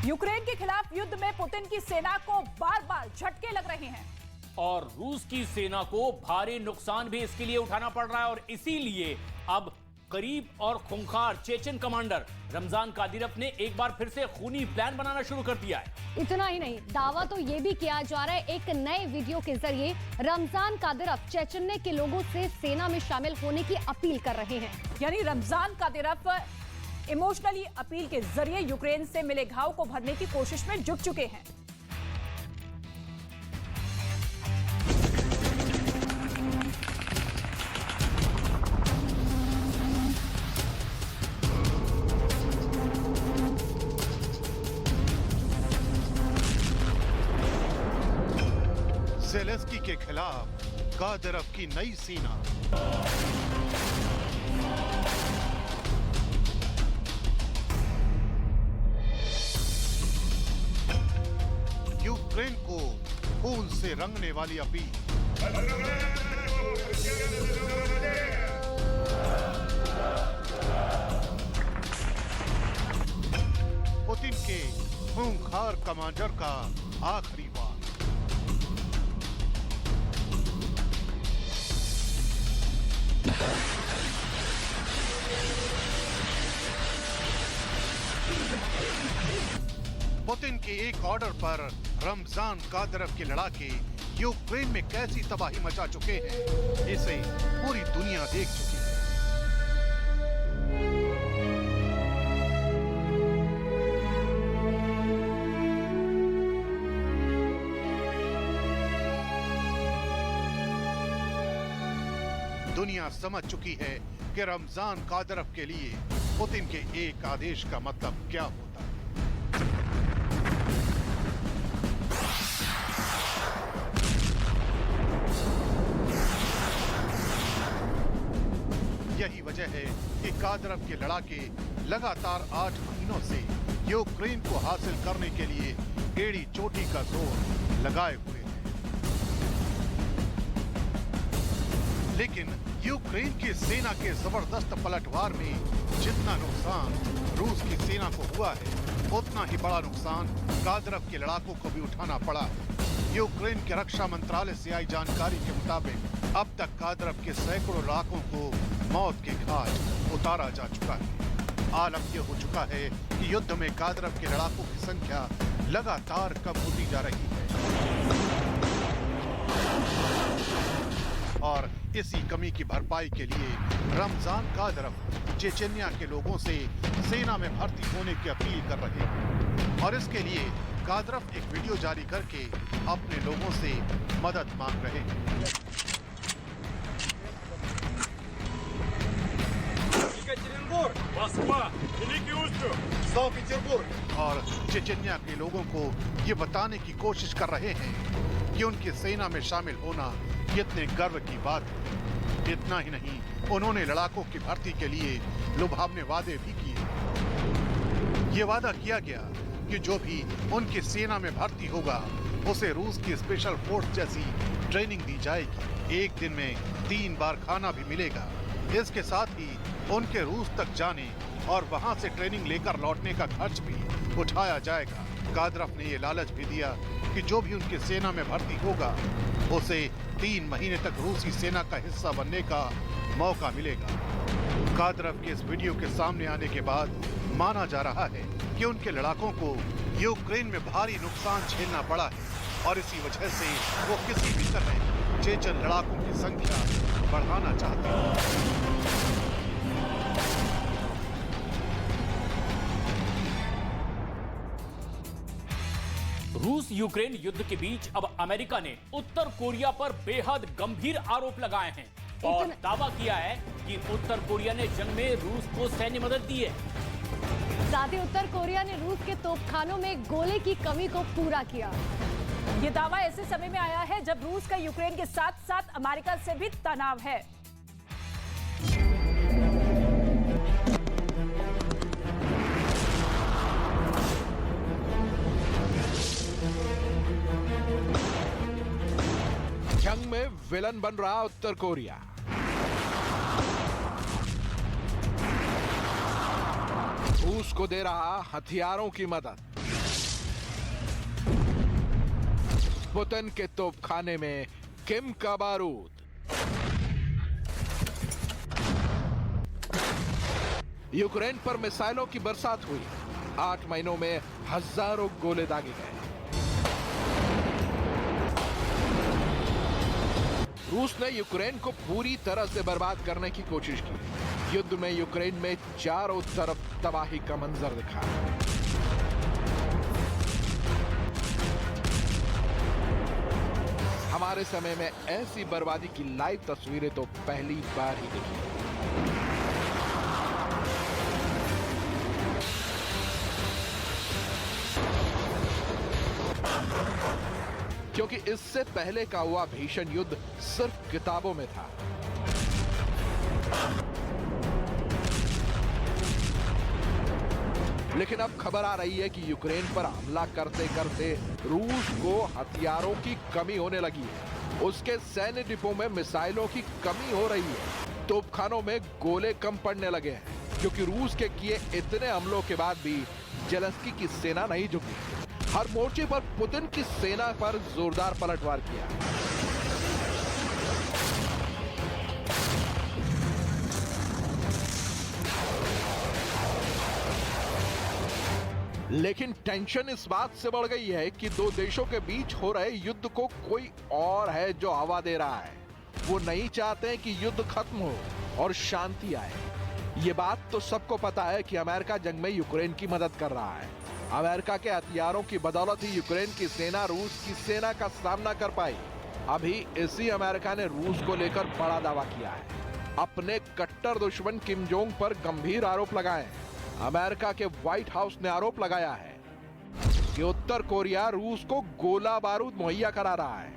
Ukraine के खिलाफ युद्ध में पुतिन की सेना को बार बार झटके लग रहे हैं और रूस की सेना को भारी नुकसान भी इसके लिए उठाना पड़ रहा है और इसीलिए अब करीब और खूंखार चेचन कमांडर रमजान कादिरोव ने एक बार फिर से खूनी प्लान बनाना शुरू कर दिया है। इतना ही नहीं, दावा तो ये भी किया जा रहा है एक नए वीडियो के जरिए रमजान कादिरोव चेचन्य के लोगों से सेना में शामिल होने की अपील कर रहे हैं। यानी रमजान कादिरोव इमोशनली अपील के जरिए यूक्रेन से मिले घाव को भरने की कोशिश में जुट चुके हैं। ज़ेलेंस्की के खिलाफ कादिरोव की नई सेना। यूक्रेन को खून से रंगने वाली अपील। पुतिन के खूंखार कमांडर का आखिरी वार। पुतिन के एक ऑर्डर पर रमजान कादिरोव के लड़ाके यूक्रेन में कैसी तबाही मचा चुके हैं, इसे पूरी दुनिया देख चुकी है। दुनिया समझ चुकी है कि रमजान कादिरोव के लिए पुतिन के एक आदेश का मतलब क्या होता है। यही वजह है कि कादिरोव के लड़ाके लगातार 8 महीनों से यूक्रेन को हासिल करने के लिए एड़ी चोटी का जोर लगाए हुए हैं। लेकिन यूक्रेन की सेना के जबरदस्त पलटवार में जितना नुकसान रूस की सेना को हुआ है, उतना ही बड़ा नुकसान कादिरोव के लड़ाकों को भी उठाना पड़ा है। यूक्रेन के रक्षा मंत्रालय से आई जानकारी के मुताबिक अब तक कादिरोव के सैकड़ों लड़ाकों को मौत के घाट उतारा जा चुका है। आलम यह हो चुका है कि युद्ध में कादिरोव के लड़ाकों की संख्या लगातार कम होती जा रही है और इसी कमी की भरपाई के लिए रमजान कादिरोव चेचन्या के लोगों से सेना में भर्ती होने की अपील कर रहे हैं और इसके लिए कादिरोव एक वीडियो जारी करके अपने लोगों से मदद मांग रहे हैं। और चेचन्या के लोगों को ये बताने की कोशिश कर रहे हैं कि उनकी सेना में शामिल होना कितने गर्व की बात है। इतना ही नहीं, उन्होंने लड़ाकों की भर्ती के लिए लुभावने वादे भी किए। ये वादा किया गया कि जो भी उनकी सेना में भर्ती होगा उसे रूस की स्पेशल फोर्स जैसी ट्रेनिंग दी जाएगी। एक दिन में 3 बार खाना भी मिलेगा। इसके साथ ही उनके रूस तक जाने और वहां से ट्रेनिंग लेकर लौटने का खर्च भी उठाया जाएगा। कादिरोव ने ये लालच भी दिया कि जो भी उनकी सेना में भर्ती होगा उसे 3 महीने तक रूसी सेना का हिस्सा बनने का मौका मिलेगा। कादिरोव के इस वीडियो के सामने आने के बाद माना जा रहा है कि उनके लड़ाकों को यूक्रेन में भारी नुकसान झेलना पड़ा है और इसी वजह से वो किसी भी तरह चेचन लड़ाकों की संख्या बढ़ाना चाहते हैं। रूस यूक्रेन युद्ध के बीच अब अमेरिका ने उत्तर कोरिया पर बेहद गंभीर आरोप लगाए हैं और दावा किया है कि उत्तर कोरिया ने जंग में रूस को सैन्य मदद दी है। साथ ही उत्तर कोरिया ने रूस के तोपखानों में गोले की कमी को पूरा किया। ये दावा ऐसे समय में आया है जब रूस का यूक्रेन के साथ साथ अमेरिका से भी तनाव है। जंग में विलन बन रहा उत्तर कोरिया। रूस को दे रहा हथियारों की मदद। पुतिन के तोपखाने में किम का बारूद। यूक्रेन पर मिसाइलों की बरसात हुई। 8 महीनों में हजारों गोले दागे गए। रूस ने यूक्रेन को पूरी तरह से बर्बाद करने की कोशिश की। युद्ध में यूक्रेन में चारों तरफ तबाही का मंजर दिखा। हमारे समय में ऐसी बर्बादी की लाइव तस्वीरें तो पहली बार ही देखी। क्योंकि इससे पहले का हुआ भीषण युद्ध सिर्फ किताबों में था। लेकिन अब खबर आ रही है कि यूक्रेन पर हमला करते करते रूस को हथियारों की कमी होने लगी है। उसके सैन्य डिपो में मिसाइलों की कमी हो रही है। तोपखानों में गोले कम पड़ने लगे हैं, क्योंकि रूस के किए इतने हमलों के बाद भी जेलेंस्की की सेना नहीं झुकी। हर मोर्चे पर पुतिन की सेना पर जोरदार पलटवार किया। लेकिन टेंशन इस बात से बढ़ गई है कि दो देशों के बीच हो रहे युद्ध को कोई और है जो हवा दे रहा है। वो नहीं चाहते कि युद्ध खत्म हो और शांति आए। ये बात तो सबको पता है कि अमेरिका जंग में यूक्रेन की मदद कर रहा है। अमेरिका के हथियारों की बदौलत ही यूक्रेन की सेना रूस की सेना का सामना कर पाई। अभी इसी अमेरिका ने रूस को लेकर बड़ा दावा किया है। अपने कट्टर दुश्मन किम जोंग पर गंभीर आरोप लगाए। अमेरिका के व्हाइट हाउस ने आरोप लगाया है कि उत्तर कोरिया रूस को गोला बारूद मुहैया करा रहा है।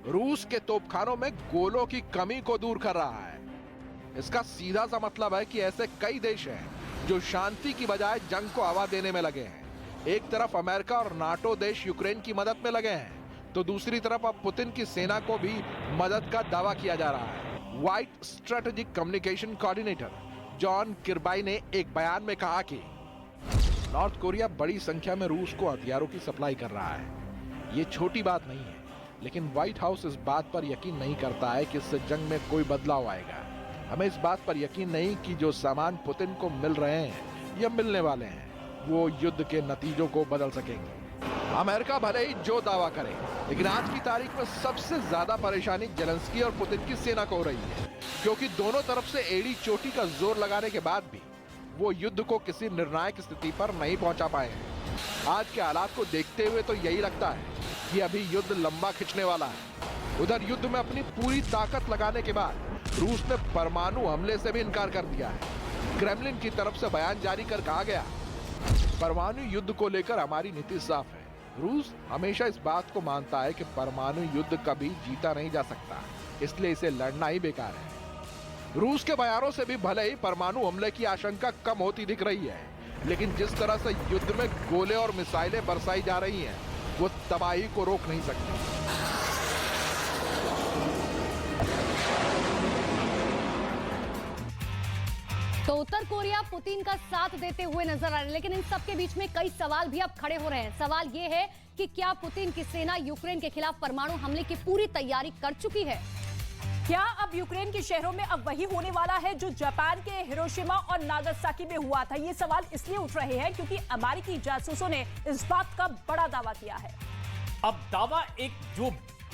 रूस के तोपखानों में गोलों की कमी को दूर कर रहा है। इसका सीधा सा मतलब है कि ऐसे कई देश हैं जो शांति की बजाय जंग को हवा देने में लगे हैं। एक तरफ अमेरिका और नाटो देश यूक्रेन की मदद में लगे हैं, तो दूसरी तरफ अब पुतिन की सेना को भी मदद का दावा किया जा रहा है। White strategic communication coordinator John Kirby ने एक बयान में कहा कि नॉर्थ कोरिया बड़ी संख्या में रूस को हथियारों की सप्लाई कर रहा है। ये छोटी बात नहीं है, लेकिन व्हाइट हाउस इस बात पर यकीन नहीं करता है कि इससे जंग में कोई बदलाव आएगा। हमें इस बात पर यकीन नहीं कि जो सामान पुतिन को मिल रहे हैं या मिलने वाले हैं वो युद्ध के नतीजों को बदल सकेंगे। अमेरिका भले ही जो दावा करे, लेकिन आज की तारीख में सबसे ज्यादा परेशानी जेलेंस्की और पुतिन की सेना को हो रही है, क्योंकि दोनों तरफ से एड़ी चोटी का जोर लगाने के बाद भी वो युद्ध को किसी निर्णायक स्थिति पर नहीं पहुंचा पाए हैं। आज के हालात को देखते हुए तो यही लगता है कि अभी युद्ध लंबा खिंचने वाला है। उधर युद्ध में अपनी पूरी ताकत लगाने के बाद रूस ने परमाणु हमले से भी इनकार कर दिया है। क्रेमलिन की तरफ से बयान जारी कर कहा गया, परमाणु युद्ध को लेकर हमारी नीति साफ है। रूस हमेशा इस बात को मानता है कि परमाणु युद्ध कभी जीता नहीं जा सकता, इसलिए इसे लड़ना ही बेकार है। रूस के बयानों से भी भले ही परमाणु हमले की आशंका कम होती दिख रही है, लेकिन जिस तरह से युद्ध में गोले और मिसाइलें बरसाई जा रही हैं, वो तबाही को रोक नहीं सकती। तो उत्तर कोरिया पुतिन का साथ देते हुए नजर आ रहे हैं, लेकिन इन सब के बीच में कई सवाल भी अब खड़े हो रहे हैं। सवाल ये है कि क्या पुतिन की सेना यूक्रेन के खिलाफ परमाणु हमले की पूरी तैयारी कर चुकी है? क्या अब यूक्रेन के शहरों में अब वही होने वाला है जो जापान के हिरोशिमा और नागासाकी में हुआ था? ये सवाल इसलिए उठ रहे हैं क्योंकि अमेरिकी जासूसों ने इस बात का बड़ा दावा किया है। अब दावा एक जो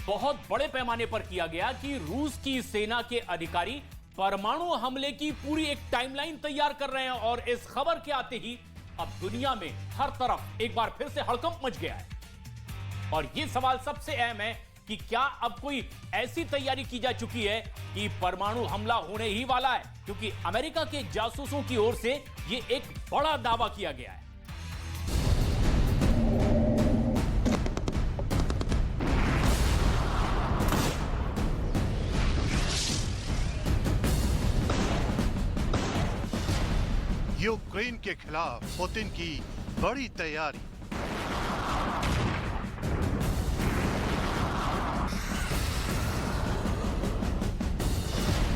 बहुत बड़े पैमाने पर किया गया कि रूस की सेना के अधिकारी परमाणु हमले की पूरी एक टाइमलाइन तैयार कर रहे हैं, और इस खबर के आते ही अब दुनिया में हर तरफ एक बार फिर से हड़कंप मच गया है। और यह सवाल सबसे अहम है कि क्या अब कोई ऐसी तैयारी की जा चुकी है कि परमाणु हमला होने ही वाला है, क्योंकि अमेरिका के जासूसों की ओर से यह एक बड़ा दावा किया गया है। यूक्रेन के खिलाफ पुतिन की बड़ी तैयारी।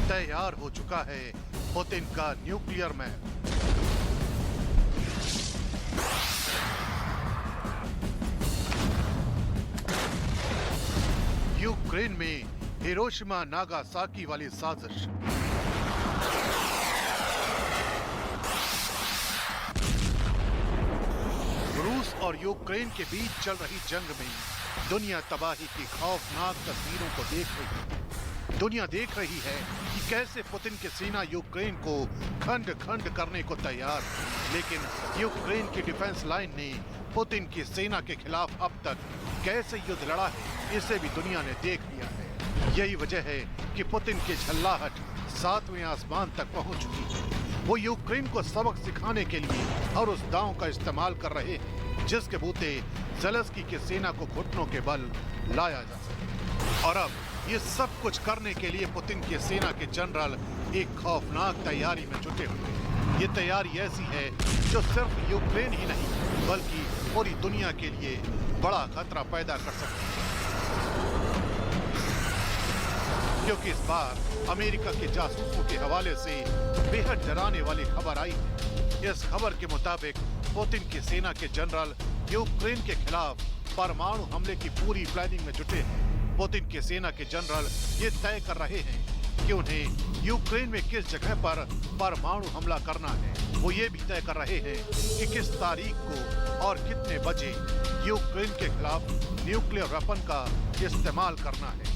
तैयार हो चुका है पुतिन का न्यूक्लियर मैप। यूक्रेन में हिरोशिमा नागासाकी वाली साजिश। रूस और यूक्रेन के बीच चल रही जंग में दुनिया तबाही की खौफनाक तस्वीरों को देख रही है। दुनिया देख रही है कि कैसे पुतिन की सेना यूक्रेन को खंड खंड करने को तैयार है, लेकिन यूक्रेन की डिफेंस लाइन ने पुतिन की सेना के खिलाफ अब तक कैसे युद्ध लड़ा है, इसे भी दुनिया ने देख लिया है। यही वजह है कि पुतिन की झल्लाहट 7वें आसमान तक पहुंच चुकी है। वो यूक्रेन को सबक सिखाने के लिए और उस दांव का इस्तेमाल कर रहे हैं जिसके बूते ज़ेलेंस्की की सेना को घुटनों के बल लाया जा सके। और अब ये सब कुछ करने के लिए पुतिन की सेना के जनरल एक खौफनाक तैयारी में जुटे हुए हैं। ये तैयारी ऐसी है जो सिर्फ यूक्रेन ही नहीं बल्कि पूरी दुनिया के लिए बड़ा खतरा पैदा कर सकती है, क्योंकि इस बार अमेरिका के जासूसों के हवाले से बेहद डराने वाली खबर आई है। इस खबर के मुताबिक पुतिन की सेना के जनरल यूक्रेन के खिलाफ परमाणु हमले की पूरी प्लानिंग में जुटे हैं। पुतिन की सेना के जनरल ये तय कर रहे हैं कि उन्हें यूक्रेन में किस जगह पर परमाणु हमला करना है। वो ये भी तय कर रहे हैं कि किस तारीख को और कितने बजे यूक्रेन के खिलाफ न्यूक्लियर वेपन का इस्तेमाल करना है।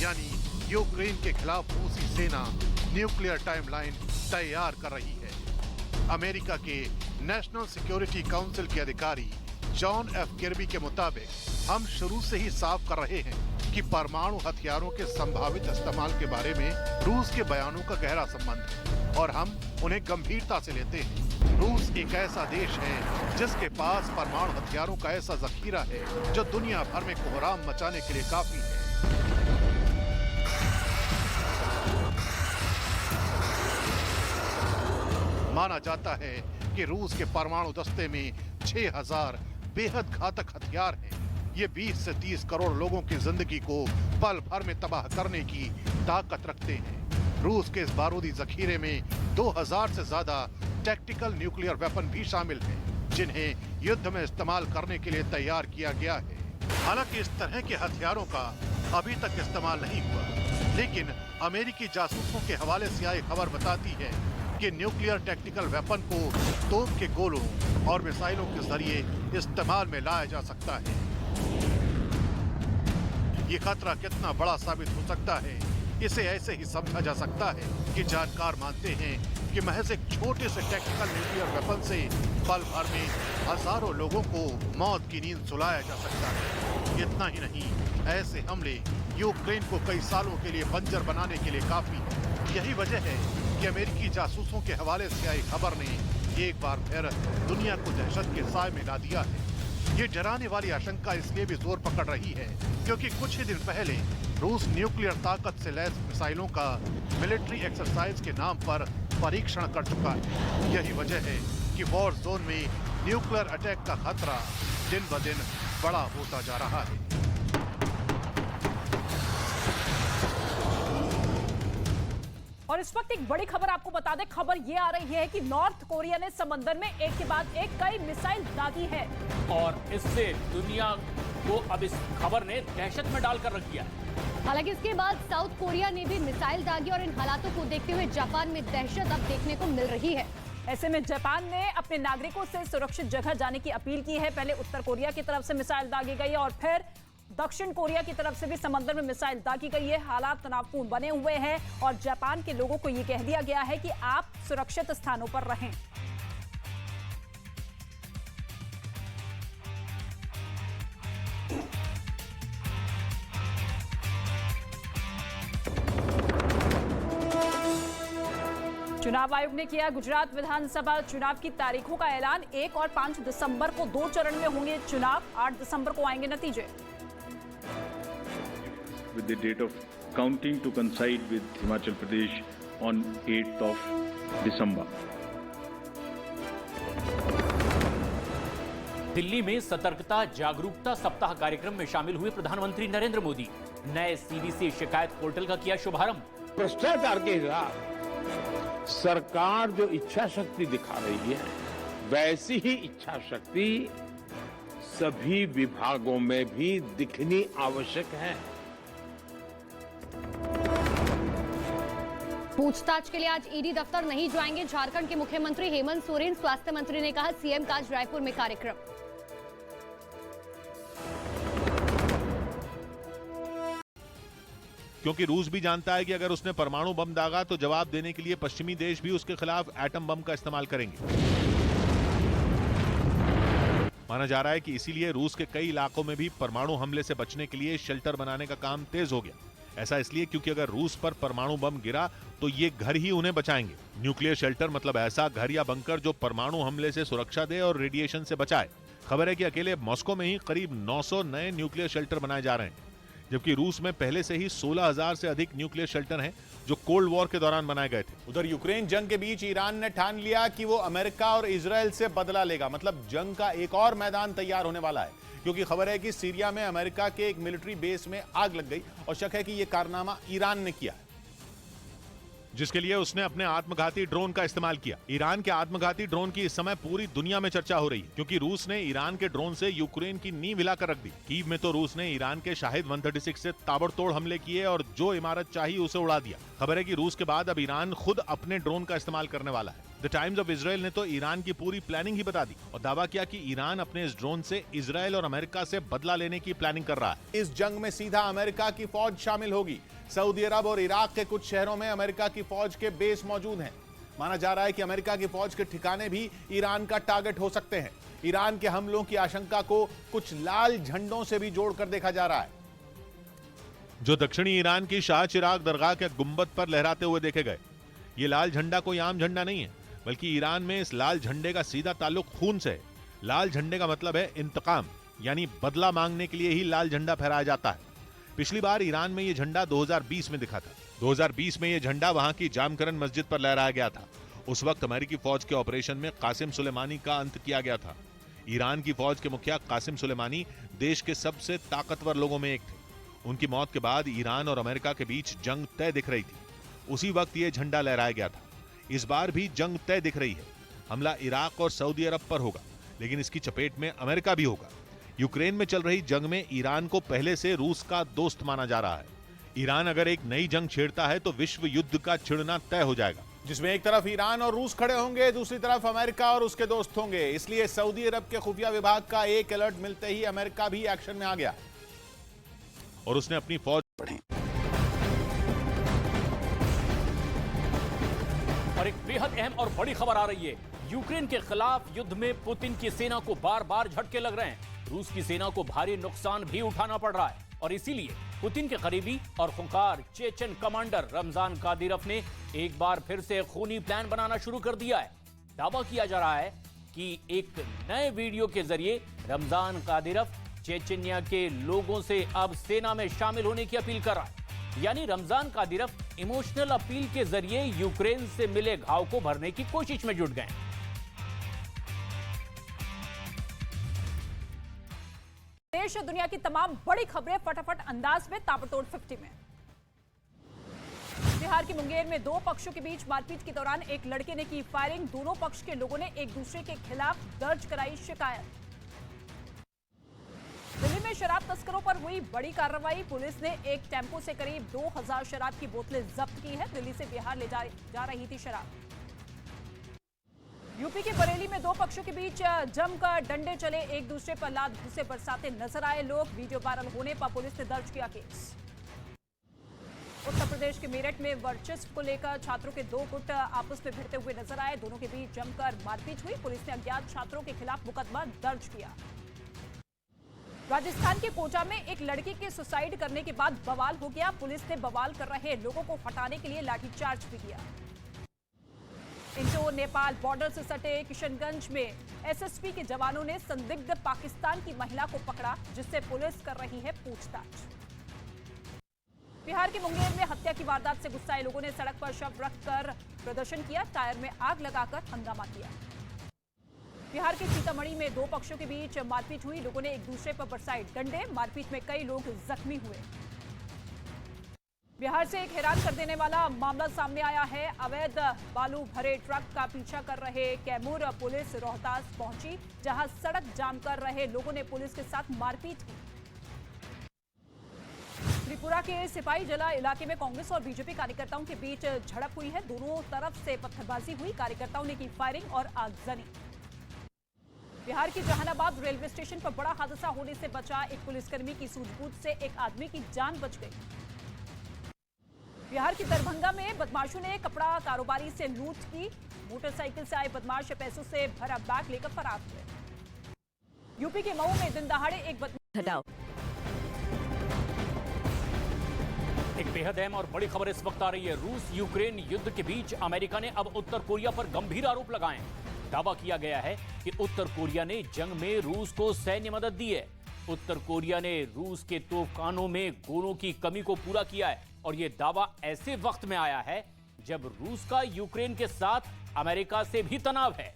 यानी यूक्रेन के खिलाफ रूसी सेना न्यूक्लियर टाइमलाइन तैयार कर रही है। अमेरिका के नेशनल सिक्योरिटी काउंसिल के अधिकारी जॉन एफ किर्बी के मुताबिक हम शुरू से ही साफ कर रहे हैं कि परमाणु हथियारों के संभावित इस्तेमाल के बारे में रूस के बयानों का गहरा संबंध है और हम उन्हें गंभीरता से लेते हैं। रूस एक ऐसा देश है जिसके पास परमाणु हथियारों का ऐसा जखीरा है जो दुनिया भर में कोहराम मचाने के लिए काफी है। माना जाता है कि रूस के परमाणु दस्ते में 6000 बेहद घातक हथियार हैं। ये 20 से 30 करोड़ लोगों की जिंदगी को पल भर में तबाह करने की ताकत रखते हैं। रूस के इस बारूदी जखीरे में 2000 से ज्यादा टैक्टिकल न्यूक्लियर वेपन भी शामिल हैं, जिन्हें युद्ध में इस्तेमाल करने के लिए तैयार किया गया है। हालांकि इस तरह के हथियारों का अभी तक इस्तेमाल नहीं हुआ, लेकिन अमेरिकी जासूसों के हवाले से आई खबर बताती है कि न्यूक्लियर टैक्टिकल वेपन को तोप के गोलों और मिसाइलों के जरिए इस्तेमाल में लाया जा सकता है। ये खतरा कितना बड़ा साबित हो सकता है, इसे ऐसे ही समझा जा सकता है कि जानकार मानते हैं कि महज एक छोटे से टैक्टिकल न्यूक्लियर वेपन से पल भर में हजारों लोगों को मौत की नींद सुलाया जा सकता है। इतना ही नहीं, ऐसे हमले यूक्रेन को कई सालों के लिए बंजर बनाने के लिए काफी है। यही वजह है कि अमेरिकी जासूसों के हवाले से आई खबर ने एक बार फिर दुनिया को दहशत के साए में ला दिया है। ये डराने वाली आशंका इसलिए भी जोर पकड़ रही है क्योंकि कुछ ही दिन पहले रूस न्यूक्लियर ताकत से लैस मिसाइलों का मिलिट्री एक्सरसाइज के नाम पर परीक्षण कर चुका है। यही वजह है कि वॉर जोन में न्यूक्लियर अटैक का खतरा दिन ब दिन बड़ा होता जा रहा है। और इस वक्त एक बड़ी खबर आपको बता दें, खबर ये आ रही है कि नॉर्थ कोरिया ने समंदर में एक के बाद एक कई मिसाइल दागी है और इससे दुनिया को अब इस खबर ने दहशत में डालकर रख दिया। हालांकि इसके बाद साउथ कोरिया ने भी मिसाइल दागी और इन हालातों को देखते हुए जापान में दहशत अब देखने को मिल रही है। ऐसे में जापान ने अपने नागरिकों से सुरक्षित जगह जाने की अपील की है। पहले उत्तर कोरिया की तरफ से मिसाइल दागी गई है और फिर दक्षिण कोरिया की तरफ से भी समंदर में मिसाइल दागी गई है। हालात तनावपूर्ण बने हुए हैं और जापान के लोगों को ये कह दिया गया है कि आप सुरक्षित स्थानों पर रहें। चुनाव आयोग ने किया गुजरात विधानसभा चुनाव की तारीखों का ऐलान। 1 और 5 दिसंबर को 2 चरण में होंगे चुनाव। 8 दिसंबर को आएंगे नतीजे। With the date of counting to coincide with Himachal Pradesh on 8th of December. Delhi में सतर्कता जागरूकता सप्ताह कार्यक्रम में शामिल हुए प्रधानमंत्री नरेंद्र मोदी। नए सीबीसी शिकायत पोर्टल का किया शुभारंभ। भ्रष्टाचार के खिलाफ सरकार जो इच्छा शक्ति दिखा रही है, वैसी ही इच्छा शक्ति सभी विभागों में भी दिखनी आवश्यक है। पूछताछ के लिए आज ईडी दफ्तर नहीं जाएंगे झारखंड के मुख्यमंत्री हेमंत सोरेन। स्वास्थ्य मंत्री ने कहा सीएम का आज रायपुर में कार्यक्रम। क्योंकि रूस भी जानता है कि अगर उसने परमाणु बम दागा तो जवाब देने के लिए पश्चिमी देश भी उसके खिलाफ एटम बम का इस्तेमाल करेंगे। माना जा रहा है कि इसीलिए रूस के कई इलाकों में भी परमाणु हमले से बचने के लिए शेल्टर बनाने का काम तेज हो गया। ऐसा इसलिए क्योंकि अगर रूस पर परमाणु बम गिरा तो ये घर ही उन्हें बचाएंगे। न्यूक्लियर शेल्टर मतलब ऐसा घर या बंकर जो परमाणु हमले से सुरक्षा दे और रेडिएशन से बचाए। खबर है कि अकेले मॉस्को में ही करीब 900 नए न्यूक्लियर शेल्टर बनाए जा रहे हैं, जबकि रूस में पहले से ही 16,000 से अधिक न्यूक्लियर शेल्टर हैं जो कोल्ड वॉर के दौरान बनाए गए थे। उधर यूक्रेन जंग के बीच ईरान ने ठान लिया कि वो अमेरिका और इजराइल से बदला लेगा। मतलब जंग का एक और मैदान तैयार होने वाला है, क्योंकि खबर है कि सीरिया में अमेरिका के एक मिलिट्री बेस में आग लग गई और शक है कि यह कारनामा ईरान ने किया है, जिसके लिए उसने अपने आत्मघाती ड्रोन का इस्तेमाल किया। ईरान के आत्मघाती ड्रोन की इस समय पूरी दुनिया में चर्चा हो रही है, क्योंकि रूस ने ईरान के ड्रोन से यूक्रेन की नींव हिलाकर रख दी। कीव में तो रूस ने ईरान के शाहिद 136 से ताबड़तोड़ हमले किए और जो इमारत चाहिए उसे उड़ा दिया। खबर है कि रूस के बाद अब ईरान खुद अपने ड्रोन का इस्तेमाल करने वाला है। द टाइम्स ऑफ इजराइल ने तो ईरान की पूरी प्लानिंग ही बता दी और दावा किया कि ईरान अपने इस ड्रोन से इजराइल और अमेरिका से बदला लेने की प्लानिंग कर रहा है। इस जंग में सीधा अमेरिका की फौज शामिल होगी। सऊदी अरब और इराक के कुछ शहरों में अमेरिका की फौज के बेस मौजूद हैं। माना जा रहा है कि अमेरिका की फौज के ठिकाने भी ईरान का टारगेट हो सकते हैं। ईरान के हमलों की आशंका को कुछ लाल झंडों से भी जोड़कर देखा जा रहा है, जो दक्षिणी ईरान की शाह चिराग दरगाह के गुंबद पर लहराते हुए देखे गए। ये लाल झंडा कोई आम झंडा नहीं है, बल्कि ईरान में इस लाल झंडे का सीधा ताल्लुक खून से है। लाल झंडे का मतलब है इंतकाम, यानी बदला मांगने के लिए ही लाल झंडा फहराया जाता है। पिछली बार ईरान में यह झंडा 2020 में दिखा था। 2020 में यह झंडा वहां की जामकरन मस्जिद पर लहराया गया था। उस वक्त अमेरिकी फौज के ऑपरेशन में कासिम सुलेमानी का अंत किया गया था। ईरान की फौज के मुखिया कासिम सुलेमानी देश के सबसे ताकतवर लोगों में एक थे। उनकी मौत के बाद ईरान और अमेरिका के बीच जंग तय दिख रही थी। उसी वक्त यह झंडा लहराया गया था। इस बार भी जंग तय दिख रही है। हमला इराक और सऊदी अरब पर होगा, लेकिन इसकी चपेट में अमेरिका भी होगा। यूक्रेन में चल रही जंग में ईरान को पहले से रूस का दोस्त माना जा रहा है। ईरान अगर एक नई जंग छेड़ता है तो विश्व युद्ध का छिड़ना तय हो जाएगा, जिसमें एक तरफ ईरान और रूस खड़े होंगे, दूसरी तरफ अमेरिका और उसके दोस्त होंगे। इसलिए सऊदी अरब के खुफिया विभाग का एक अलर्ट मिलते ही अमेरिका भी एक्शन में आ गया और उसने अपनी फौज बढ़ी। और एक बेहद अहम और बड़ी खबर आ रही है। यूक्रेन के खिलाफ युद्ध में पुतिन की सेना को बार बार झटके लग रहे हैं। रूस की सेना को भारी नुकसान भी उठाना पड़ रहा है और इसीलिए पुतिन के करीबी और खूंखार चेचन कमांडर रमजान कादिरोव ने एक बार फिर से खूनी प्लान बनाना शुरू कर दिया है। दावा किया जा रहा है कि एक नए वीडियो के जरिए रमजान कादिरोव चेचन्या के लोगों से अब सेना में शामिल होने की अपील कर रहा है। यानी रमजान कादिरोव इमोशनल अपील के जरिए यूक्रेन से मिले घाव को भरने की कोशिश में जुट गए। देश और दुनिया की तमाम बड़ी खबरें फटाफट अंदाज में ताबड़तोड़ 50 में। बिहार के मुंगेर में दो पक्षों के बीच मारपीट के दौरान एक लड़के ने की फायरिंग। दोनों पक्ष के लोगों ने एक दूसरे के खिलाफ दर्ज कराई शिकायत। दिल्ली में शराब तस्करों पर हुई बड़ी कार्रवाई। पुलिस ने एक टेम्पो से करीब 2000 शराब की बोतलें जब्त की है। दिल्ली से बिहार ले जा रही थी शराब। यूपी के बरेली में दो पक्षों के बीच जमकर डंडे चले। एक दूसरे पर लात घुसे बरसाते नजर आए लोग। वीडियो वायरल होने पर पुलिस ने दर्ज किया केस। उत्तर प्रदेश के मेरठ में वर्चस्व को लेकर छात्रों के दो गुट आपस में भिड़ते हुए नजर आए। दोनों के बीच जमकर मारपीट हुई। पुलिस ने अज्ञात छात्रों के खिलाफ मुकदमा दर्ज किया। राजस्थान के कोटा में एक लड़की के सुसाइड करने के बाद बवाल हो गया। पुलिस ने बवाल कर रहे लोगों को हटाने के लिए लाठीचार्ज भी किया। इंडो नेपाल बॉर्डर से सटे किशनगंज में एसएसपी के जवानों ने संदिग्ध पाकिस्तान की महिला को पकड़ा, जिससे पुलिस कर रही है पूछताछ। बिहार के मुंगेर में हत्या की वारदात से गुस्साए लोगों ने सड़क पर शव रखकर प्रदर्शन किया। टायर में आग लगाकर हंगामा किया। बिहार के सीतामढ़ी में दो पक्षों के बीच मारपीट हुई। लोगों ने एक दूसरे पर बरसाए डंडे। मारपीट में कई लोग जख्मी हुए। बिहार से एक हैरान कर देने वाला मामला सामने आया है। अवैध बालू भरे ट्रक का पीछा कर रहे कैमूर पुलिस रोहतास पहुंची, जहां सड़क जाम कर रहे लोगों ने पुलिस के साथ मारपीट की। त्रिपुरा के सिपाही जला इलाके में कांग्रेस और बीजेपी कार्यकर्ताओं के बीच झड़प हुई है। दोनों तरफ से पत्थरबाजी हुई, कार्यकर्ताओं ने की फायरिंग और आगजनी। बिहार की जहानाबाद रेलवे स्टेशन पर बड़ा हादसा होने से बचा एक पुलिसकर्मी की सूझबूझ से एक आदमी की जान बच गई। बिहार की दरभंगा में बदमाशों ने कपड़ा कारोबारी से लूट की। मोटरसाइकिल से आए बदमाश पैसों से भरा बैग लेकर फरार हुए। यूपी के मऊ में दिन दहाड़े एक एक बेहद अहम और बड़ी खबर इस वक्त आ रही है। रूस यूक्रेन युद्ध के बीच अमेरिका ने अब उत्तर कोरिया पर गंभीर आरोप लगाए हैं। दावा किया गया है कि उत्तर कोरिया ने जंग में रूस को सैन्य मदद दी है। उत्तर कोरिया ने रूस के तोपखानों में गोलों की कमी को पूरा किया है और यह दावा ऐसे वक्त में आया है जब रूस का यूक्रेन के साथ अमेरिका से भी तनाव है।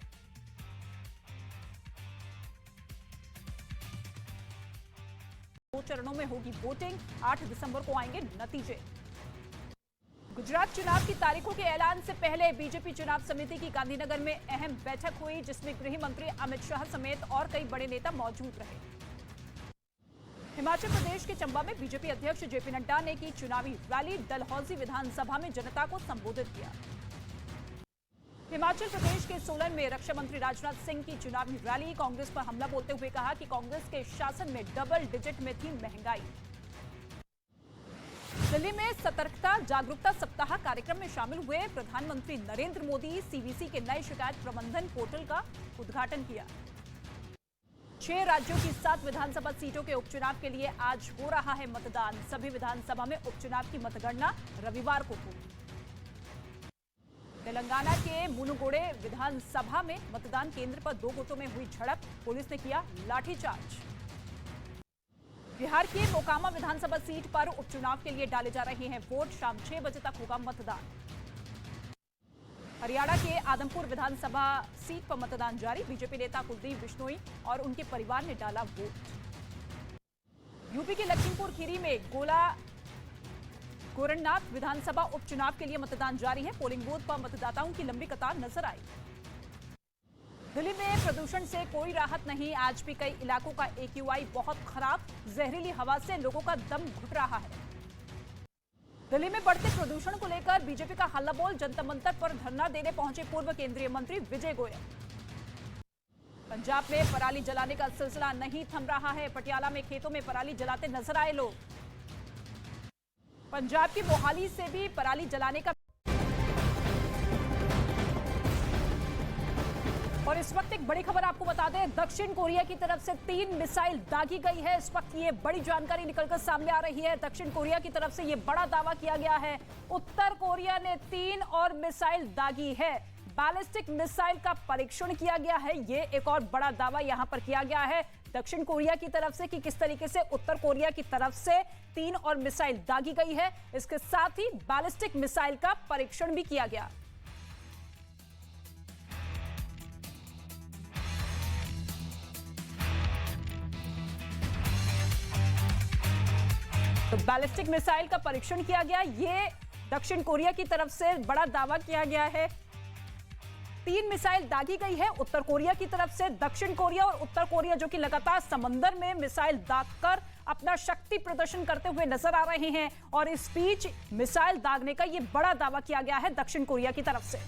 दो चरणों में होगी वोटिंग, 8 दिसंबर को आएंगे नतीजे। गुजरात चुनाव की तारीखों के ऐलान से पहले बीजेपी चुनाव समिति की गांधीनगर में अहम बैठक हुई, जिसमें गृह मंत्री अमित शाह समेत और कई बड़े नेता मौजूद रहे। हिमाचल प्रदेश के चंबा में बीजेपी अध्यक्ष जेपी नड्डा ने की चुनावी रैली। डलहौजी विधानसभा में जनता को संबोधित किया। हिमाचल प्रदेश के सोलन में रक्षा मंत्री राजनाथ सिंह की चुनावी रैली। कांग्रेस पर हमला बोलते हुए कहा कि कांग्रेस के शासन में डबल डिजिट में थी महंगाई। दिल्ली में सतर्कता जागरूकता सप्ताह कार्यक्रम में शामिल हुए प्रधानमंत्री नरेंद्र मोदी सीवीसी के नए शिकायत प्रबंधन पोर्टल का उद्घाटन किया। 6 राज्यों की 7 विधानसभा सीटों के उपचुनाव के लिए आज हो रहा है मतदान। सभी विधानसभा में उपचुनाव की मतगणना रविवार को होगी। तेलंगाना के मुनुगोड़े विधानसभा में मतदान केंद्र पर 2 गुटों में हुई झड़प, पुलिस ने किया लाठीचार्ज। बिहार की मोकामा विधानसभा सीट पर उपचुनाव के लिए डाले जा रहे हैं वोट। शाम 6 बजे तक होगा मतदान। हरियाणा के आदमपुर विधानसभा सीट पर मतदान जारी। बीजेपी नेता कुलदीप बिश्नोई और उनके परिवार ने डाला वोट। यूपी के लखीमपुर खीरी में गोरखनाथ विधानसभा उपचुनाव के लिए मतदान जारी है। पोलिंग बूथ पर मतदाताओं की लंबी कतार नजर आई। दिल्ली में प्रदूषण से कोई राहत नहीं। आज भी कई इलाकों का AQI बहुत खराब। जहरीली हवा से लोगों का दम घुट रहा है। दिल्ली में बढ़ते प्रदूषण को लेकर बीजेपी का हल्ला बोल। जंतर मंतर पर धरना देने पहुंचे पूर्व केंद्रीय मंत्री विजय गोयल। पंजाब में पराली जलाने का सिलसिला नहीं थम रहा है। पटियाला में खेतों में पराली जलाते नजर आए लोग। पंजाब की मोहाली से भी पराली जलाने का। और इस वक्त एक बड़ी खबर आपको बता दें, दक्षिण कोरिया की तरफ से 3 मिसाइल दागी गई है। इस वक्त ये बड़ी जानकारी निकलकर सामने आ रही है। दक्षिण कोरिया की तरफ से ये बड़ा दावा किया गया है, उत्तर कोरिया ने 3 और मिसाइल दागी है। बैलिस्टिक मिसाइल का परीक्षण किया गया है। ये एक और बड़ा दावा यहां पर किया गया है दक्षिण कोरिया की तरफ से कि किस तरीके से उत्तर कोरिया की तरफ से 3 और मिसाइल दागी गई है। इसके साथ ही बैलिस्टिक मिसाइल का परीक्षण भी किया गया। तो बैलिस्टिक मिसाइल का परीक्षण किया गया। ये दक्षिण कोरिया की तरफ से बड़ा दावा किया गया है। 3 मिसाइल दागी गई है उत्तर कोरिया की तरफ से। दक्षिण कोरिया और उत्तर कोरिया जो कि लगातार समंदर में मिसाइल दागकर अपना शक्ति प्रदर्शन करते हुए नजर आ रहे हैं और इस बीच मिसाइल दागने का यह बड़ा दावा किया गया है दक्षिण कोरिया की तरफ से।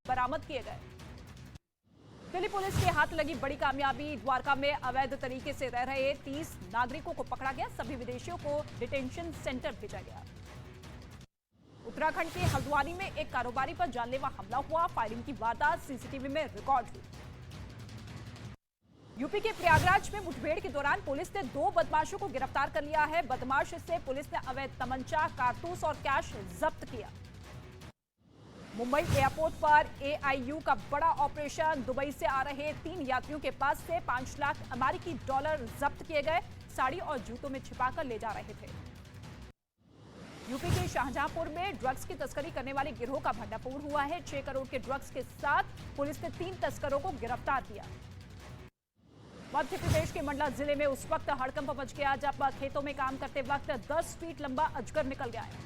बरामद किए गए। दिल्ली पुलिस के हाथ लगी बड़ी कामयाबी। द्वारका में अवैध तरीके से रह रहे 30 नागरिकों को पकड़ा गया। सभी विदेशियों को डिटेंशन सेंटर भेजा गया। उत्तराखंड के हल्द्वानी में एक कारोबारी पर जानलेवा हमला हुआ। फायरिंग की वारदात सीसीटीवी में रिकॉर्ड हुई। यूपी के प्रयागराज में मुठभेड़ के दौरान पुलिस ने 2 बदमाशों को गिरफ्तार कर लिया है। बदमाश से पुलिस ने अवैध तमंचा, कारतूस और कैश जब्त किया। मुंबई एयरपोर्ट पर AIU का बड़ा ऑपरेशन। दुबई से आ रहे 3 यात्रियों के पास से 5 लाख अमेरिकी डॉलर जब्त किए गए। साड़ी और जूतों में छिपाकर ले जा रहे थे। यूपी के शाहजहांपुर में ड्रग्स की तस्करी करने वाले गिरोह का भंडाफोड़ हुआ है। 6 करोड़ के ड्रग्स के साथ पुलिस ने 3 तस्करों को गिरफ्तार किया। मध्य प्रदेश के मंडला जिले में उस वक्त हड़कंप मच गया जब खेतों में काम करते वक्त 10 फीट लंबा अजगर निकल गया है।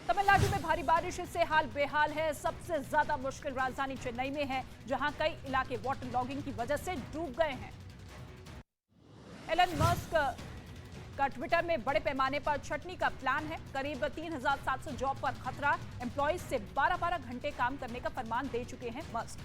तमिलनाडु में भारी बारिश से हाल बेहाल है। सबसे ज्यादा मुश्किल राजधानी चेन्नई में है, जहां कई इलाके वाटर लॉगिंग की वजह से डूब गए हैं। एलन मस्क का ट्विटर में बड़े पैमाने पर छटनी का प्लान है। करीब 3,700 जॉब पर खतरा। एम्प्लॉइज से 12-12 घंटे काम करने का फरमान दे चुके हैं मस्क।